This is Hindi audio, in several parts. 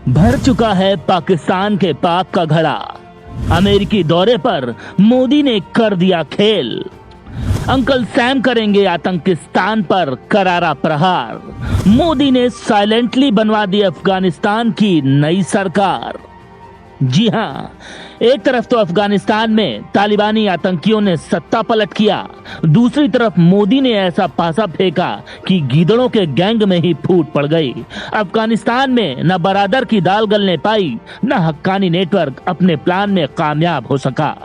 भर चुका है पाकिस्तान के पाप का घड़ा। अमेरिकी दौरे पर मोदी ने कर दिया खेल। अंकल सैम करेंगे आतंकिस्तान पर करारा प्रहार। मोदी ने साइलेंटली बनवा दी अफगानिस्तान की नई सरकार। जी हां, एक तरफ तो अफगानिस्तान में तालिबानी आतंकियों ने सत्ता पलट किया, दूसरी तरफ मोदी ने ऐसा पासा फेंका कि गीदड़ों के गैंग में ही फूट पड़ गई। अफगानिस्तान में न बरादर की दाल गलने पाई, न हक्कानी नेटवर्क अपने प्लान में कामयाब हो सका।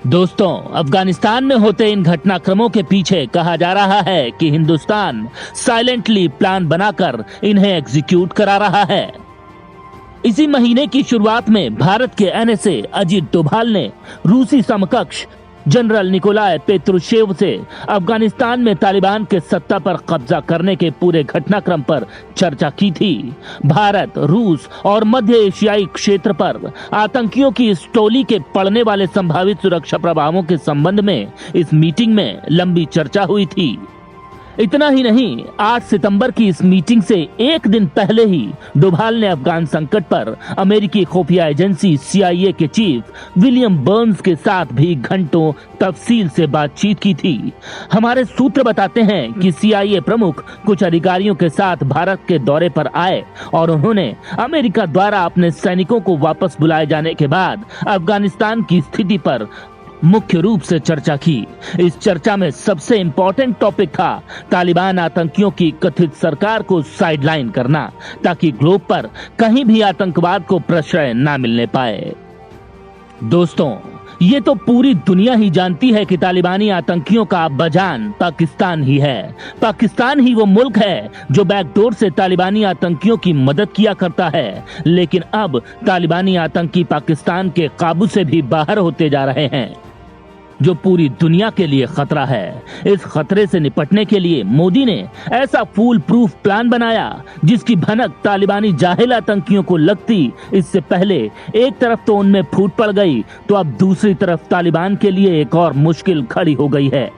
दोस्तों, अफगानिस्तान में होते इन घटनाक्रमों के पीछे कहा जा रहा है कि हिंदुस्तान साइलेंटली प्लान बनाकर इन्हें एग्जीक्यूट करा रहा है। इसी महीने की शुरुआत में भारत के एनएसए अजीत डोभाल ने रूसी समकक्ष जनरल निकोलाई पेत्रुशेव से अफगानिस्तान में तालिबान के सत्ता पर कब्जा करने के पूरे घटनाक्रम पर चर्चा की थी। भारत, रूस और मध्य एशियाई क्षेत्र पर आतंकियों की इस टोली के पड़ने वाले संभावित सुरक्षा प्रभावों के संबंध में इस मीटिंग में लंबी चर्चा हुई थी। इतना ही नहीं, 8 सितंबर की इस मीटिंग से एक दिन पहले ही डोभाल ने अफगान संकट पर अमेरिकी खुफिया एजेंसी CIA के चीफ विलियम बर्न्स के साथ भी घंटों तफसील से बातचीत की थी। हमारे सूत्र बताते हैं कि CIA प्रमुख कुछ अधिकारियों के साथ भारत के दौरे पर आए और उन्होंने अमेरिका द्वारा अपने सैनिकों को वापस बुलाए जाने के बाद अफगानिस्तान की स्थिति पर मुख्य रूप से चर्चा की। इस चर्चा में सबसे इम्पोर्टेंट टॉपिक था तालिबान आतंकियों की कथित सरकार को साइडलाइन करना, ताकि ग्लोब पर कहीं भी आतंकवाद को प्रश्रय न मिलने पाए। दोस्तों, ये तो पूरी दुनिया ही जानती है कि तालिबानी आतंकियों का बजान पाकिस्तान ही है। पाकिस्तान ही वो मुल्क है जो बैकडोर से तालिबानी आतंकियों की मदद किया करता है। लेकिन अब तालिबानी आतंकी पाकिस्तान के काबू से भी बाहर होते जा रहे हैं, जो पूरी दुनिया के लिए खतरा है। इस खतरे से निपटने के लिए मोदी ने ऐसा फूल प्रूफ प्लान बनाया जिसकी भनक तालिबानी जाहिल आतंकियों को लगती इससे पहले एक तरफ तो उनमें फूट पड़ गई, तो अब दूसरी तरफ तालिबान के लिए एक और मुश्किल खड़ी हो गई है।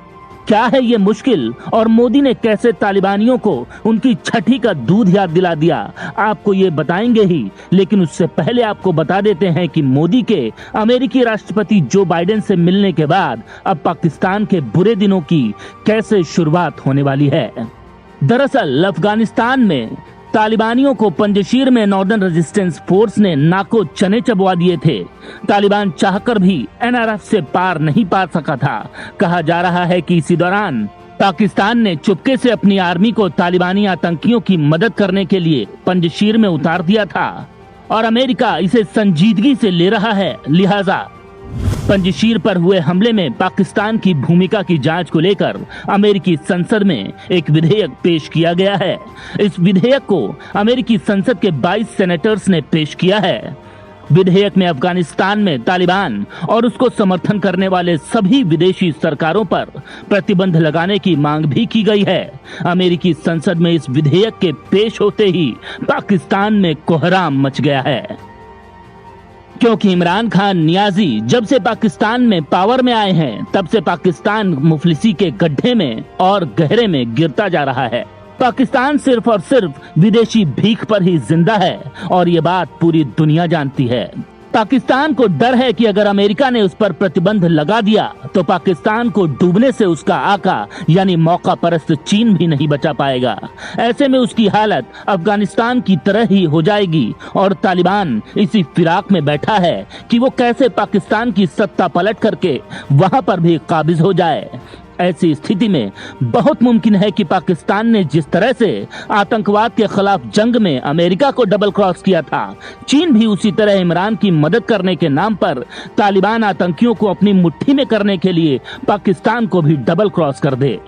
क्या है ये मुश्किल और मोदी ने कैसे तालिबानियों को उनकी छठी का दूध याद दिला दिया, आपको ये बताएंगे ही। लेकिन उससे पहले आपको बता देते हैं कि मोदी के अमेरिकी राष्ट्रपति जो बाइडेन से मिलने के बाद अब पाकिस्तान के बुरे दिनों की कैसे शुरुआत होने वाली है। दरअसल अफगानिस्तान में तालिबानियों को पंजशीर में नॉर्दर्न रेजिस्टेंस फोर्स ने नाको चने चबवा दिए थे। तालिबान चाहकर भी NRF से पार नहीं पा सका था। कहा जा रहा है कि इसी दौरान पाकिस्तान ने चुपके से अपनी आर्मी को तालिबानी आतंकियों की मदद करने के लिए पंजशीर में उतार दिया था और अमेरिका इसे संजीदगी से ले रहा है। लिहाजा पंजशीर पर हुए हमले में पाकिस्तान की भूमिका की जांच को लेकर अमेरिकी संसद में एक विधेयक पेश किया गया है। इस विधेयक को अमेरिकी संसद के 22 सेनेटर्स ने पेश किया है। विधेयक में अफगानिस्तान में तालिबान और उसको समर्थन करने वाले सभी विदेशी सरकारों पर प्रतिबंध लगाने की मांग भी की गई है। अमेरिकी संसद में इस विधेयक के पेश होते ही पाकिस्तान में कोहराम मच गया है, क्योंकि इमरान खान नियाजी जब से पाकिस्तान में पावर में आए हैं तब से पाकिस्तान मुफलिसी के गड्ढे में और गहरे में गिरता जा रहा है। पाकिस्तान सिर्फ और सिर्फ विदेशी भीख पर ही जिंदा है और ये बात पूरी दुनिया जानती है। पाकिस्तान को डर है कि अगर अमेरिका ने उस पर प्रतिबंध लगा दिया तो पाकिस्तान को डूबने से उसका आका यानी मौका परस्त चीन भी नहीं बचा पाएगा। ऐसे में उसकी हालत अफगानिस्तान की तरह ही हो जाएगी और तालिबान इसी फिराक में बैठा है कि वो कैसे पाकिस्तान की सत्ता पलट करके वहां पर भी काबिज हो जाए। ऐसी स्थिति में बहुत मुमकिन है कि पाकिस्तान ने जिस तरह से आतंकवाद के खिलाफ जंग में अमेरिका को डबल क्रॉस किया था, चीन भी उसी तरह इमरान की मदद करने के नाम पर तालिबान आतंकियों को अपनी मुट्ठी में करने के लिए पाकिस्तान को भी डबल क्रॉस कर दे।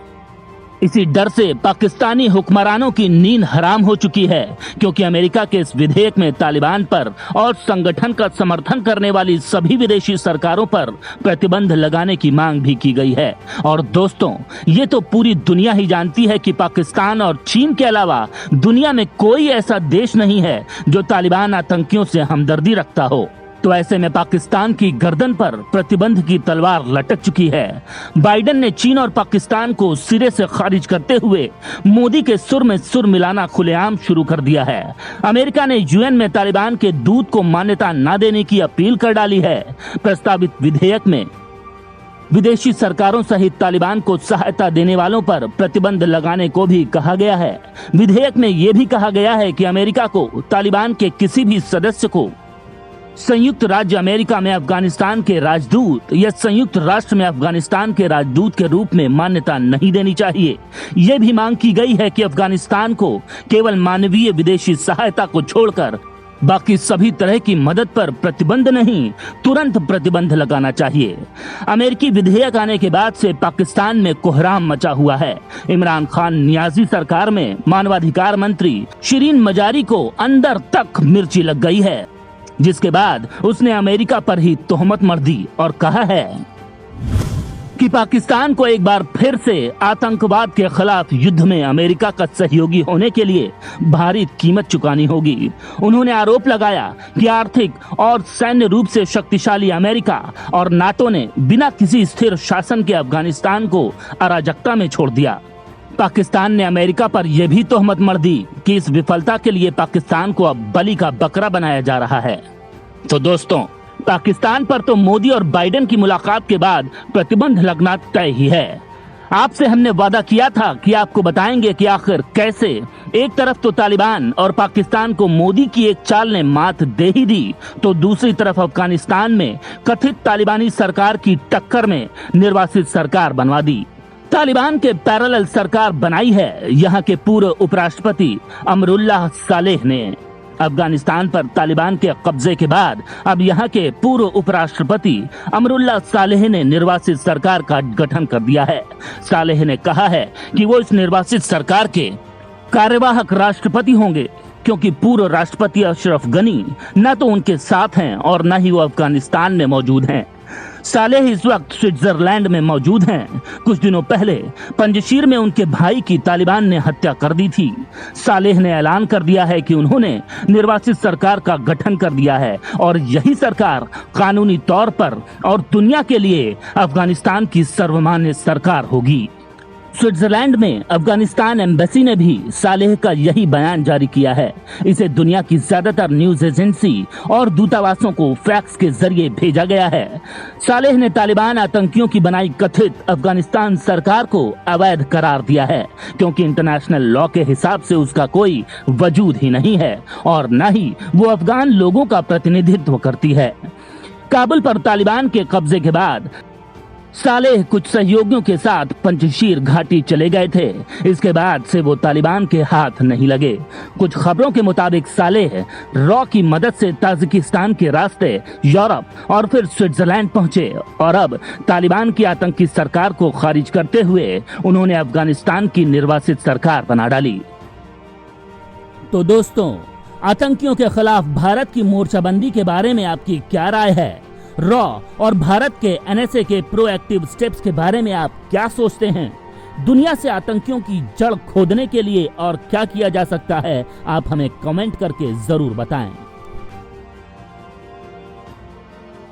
इसी डर से पाकिस्तानी हुक्मरानों की नींद हराम हो चुकी है, क्योंकि अमेरिका के इस विधेयक में तालिबान पर और संगठन का समर्थन करने वाली सभी विदेशी सरकारों पर प्रतिबंध लगाने की मांग भी की गई है। और दोस्तों, ये तो पूरी दुनिया ही जानती है कि पाकिस्तान और चीन के अलावा दुनिया में कोई ऐसा देश नहीं है जो तालिबान आतंकियों से हमदर्दी रखता हो। तो ऐसे में पाकिस्तान की गर्दन पर प्रतिबंध की तलवार लटक चुकी है। बाइडेन ने चीन और पाकिस्तान को सिरे से खारिज करते हुए मोदी के सुर में सुर मिलाना खुलेआम शुरू कर दिया है। अमेरिका ने यूएन में तालिबान के दूत को मान्यता न देने की अपील कर डाली है। प्रस्तावित विधेयक में विदेशी सरकारों सहित तालिबान को सहायता देने वालों पर प्रतिबंध लगाने को भी कहा गया है। विधेयक में यह भी कहा गया है कि अमेरिका को तालिबान के किसी भी सदस्य को संयुक्त राज्य अमेरिका में अफगानिस्तान के राजदूत या संयुक्त राष्ट्र में अफगानिस्तान के राजदूत के रूप में मान्यता नहीं देनी चाहिए। यह भी मांग की गई है कि अफगानिस्तान को केवल मानवीय विदेशी सहायता को छोड़कर बाकी सभी तरह की मदद पर प्रतिबंध नहीं, तुरंत प्रतिबंध लगाना चाहिए। अमेरिकी विधेयक आने के बाद से पाकिस्तान में कोहराम मचा हुआ है। इमरान खान नियाजी सरकार में मानवाधिकार मंत्री शिरीन मजारी को अंदर तक मिर्ची लग गई है, जिसके बाद उसने अमेरिका पर ही तोहमत मढ़ दी और कहा है कि पाकिस्तान को एक बार फिर से आतंकवाद के खिलाफ युद्ध में अमेरिका का सहयोगी होने के लिए भारी कीमत चुकानी होगी। उन्होंने आरोप लगाया कि आर्थिक और सैन्य रूप से शक्तिशाली अमेरिका और नाटो ने बिना किसी स्थिर शासन के अफगानिस्तान को अराजकता में छोड़ दिया। पाकिस्तान ने अमेरिका पर यह भी तोहमत मढ़ दी कि इस विफलता के लिए पाकिस्तान को अब बलि का बकरा बनाया जा रहा है। तो दोस्तों, पाकिस्तान पर तो मोदी और बाइडेन की मुलाकात के बाद प्रतिबंध लगना तय ही है। आपसे हमने वादा किया था कि आपको बताएंगे कि आखिर कैसे एक तरफ तो तालिबान और पाकिस्तान को मोदी की एक चाल ने मात दे ही दी, तो दूसरी तरफ अफगानिस्तान में कथित तालिबानी सरकार की टक्कर में निर्वासित सरकार बनवा दी। तालिबान के पैरेलल सरकार बनाई है यहाँ के पूर्व उपराष्ट्रपति अमरुल्लाह सालेह ने। अफगानिस्तान पर तालिबान के कब्जे के बाद अब यहाँ के पूर्व उपराष्ट्रपति अमरुल्लाह सालेह ने निर्वासित सरकार का गठन कर दिया है। सालेह ने कहा है कि वो इस निर्वासित सरकार के कार्यवाहक राष्ट्रपति होंगे, क्योंकि पूर्व राष्ट्रपति अशरफ गनी न तो उनके साथ हैं और न ही वो अफगानिस्तान में मौजूद हैं। सालेह इस वक्त स्विट्जरलैंड में मौजूद हैं। कुछ दिनों पहले पंजशीर में उनके भाई की तालिबान ने हत्या कर दी थी। सालेह ने ऐलान कर दिया है कि उन्होंने निर्वासित सरकार का गठन कर दिया है और यही सरकार कानूनी तौर पर और दुनिया के लिए अफगानिस्तान की सर्वमान्य सरकार होगी। स्विट्जरलैंड में अफगानिस्तान एम्बेसी ने भी सालेह का यही बयान जारी किया है। इसे दुनिया की ज्यादातर न्यूज एजेंसी और दूतावासों को फैक्स के जरिए भेजा गया है। सालेह ने तालिबान आतंकियों की बनाई कथित अफगानिस्तान सरकार को अवैध करार दिया है, क्योंकि इंटरनेशनल लॉ के हिसाब से उसका कोई वजूद ही नहीं है और न ही वो अफगान लोगों का प्रतिनिधित्व करती है। काबुल पर तालिबान के कब्जे के बाद सालेह कुछ सहयोगियों के साथ पंजशीर घाटी चले गए थे। इसके बाद से वो तालिबान के हाथ नहीं लगे। कुछ खबरों के मुताबिक सालेह रॉ की मदद से ताजिकिस्तान के रास्ते यूरोप और फिर स्विट्जरलैंड पहुंचे और अब तालिबान की आतंकी सरकार को खारिज करते हुए उन्होंने अफगानिस्तान की निर्वासित सरकार बना डाली। तो दोस्तों, आतंकियों के खिलाफ भारत की मोर्चाबंदी के बारे में आपकी क्या राय है? रॉ और भारत के एनएसए के प्रोएक्टिव स्टेप्स के बारे में आप क्या सोचते हैं? दुनिया से आतंकियों की जड़ खोदने के लिए और क्या किया जा सकता है, आप हमें कमेंट करके जरूर बताएं।